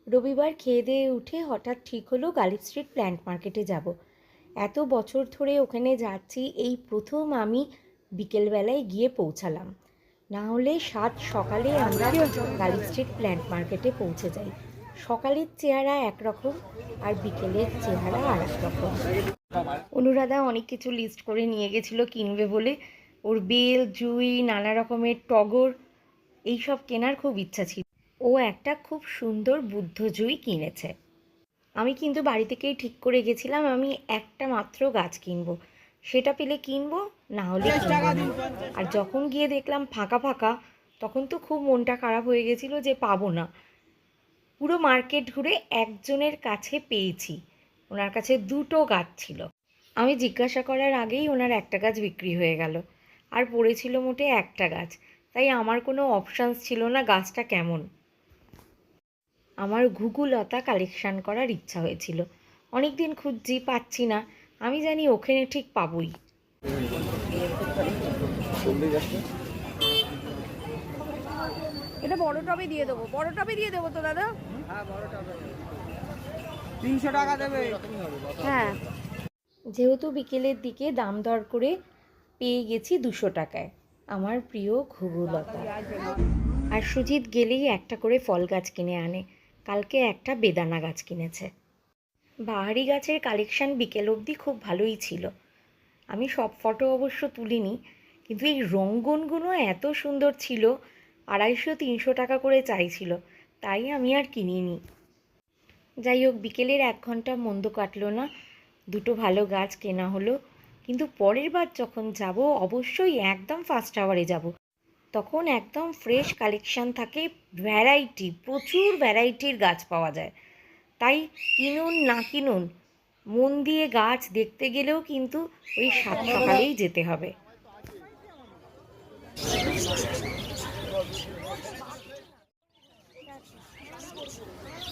রবিবার খেয়ে দিয়ে উঠে হঠাৎ ঠিক হলো গালিব স্ট্রিট প্ল্যান্ট মার্কেটে যাব। এত বছর ধরে ওখানে যাচ্ছি, এই প্রথম আমি বিকেলবেলায় গিয়ে পৌঁছালাম। না হলে সকালে আমরা গালিব স্ট্রিট প্ল্যান্ট মার্কেটে পৌঁছে যাই। সকালের চেহারা একরকম আর বিকেলের চেহারা আর এক রকম। অনুরাধা অনেক কিছু লিস্ট করে নিয়ে গেছিলো কিনবে বলে। ওর বেল, জুঁই, নানা রকমের টগর এইসব কেনার খুব ইচ্ছা ছিল। ও একটা খুব সুন্দর বুদ্ধ জুঁই কিনেছে। আমি কিন্তু বাড়ি থেকেই ঠিক করে গেছিলাম আমি একটা মাত্র গাছ কিনবো, সেটা পেলে কিনবো, না হলে কিনবো না। আর যখন গিয়ে দেখলাম ফাঁকা ফাঁকা, তখন তো খুব মনটা খারাপ হয়ে গেছিলো যে পাবো না। পুরো মার্কেট ঘুরে একজনের কাছে পেয়েছি, ওনার কাছে দুটো গাছ ছিল। আমি জিজ্ঞাসা করার আগেই ওনার একটা গাছ বিক্রি হয়ে গেল, আর পড়েছিল মোটে একটা গাছ। তাই আমার কোনো অপশানস ছিল না গাছটা কেমন। আমার ঘুঘুলতা কালেকশান করার ইচ্ছা হয়েছিল। অনেক দিন খুঁজছি, পাচ্ছি না। আমি জানি ওখানে ঠিক পাবই। এটা বড় টবে দিয়ে দেবো, বড় টবে দিয়ে দেবো তো দাদা। হ্যাঁ, বড় টবে 300 টাকা দেবে। হ্যাঁ, যেহেতু বিকেলের দিকে দাম দর করে পেয়ে গেছি 200 টাকায় আমার প্রিয় ঘুঘুলতা। আর সুজিত গেলেই একটা করে ফল গাছ কিনে আনে। কালকে একটা বেদানা গাছ কিনেছে। বাহারি গাছের কালেকশান বিকেল অবধি খুব ভালোই ছিল। আমি সব ফটো অবশ্য তুলিনি, কিন্তু এই রঙ্গনগুলো এত সুন্দর ছিল, 250-300 টাকা করে চাইছিল, তাই আমি আর কিনিনি। যাই হোক, বিকেলের 1 ঘন্টা মন্দ কাটলো না, দুটো ভালো গাছ কেনা হলো। কিন্তু পরের বার যখন যাব অবশ্যই একদম ফার্স্ট আওয়ারে যাব, তখন একদম ফ্রেশ কালেকশান থাকে, ভ্যারাইটি, প্রচুর ভ্যারাইটির গাছ পাওয়া যায়। তাই কিনুন না কিনুন, মন দিয়ে গাছ দেখতে গেলেও কিন্তু ওই 7 সকালেই যেতে হবে।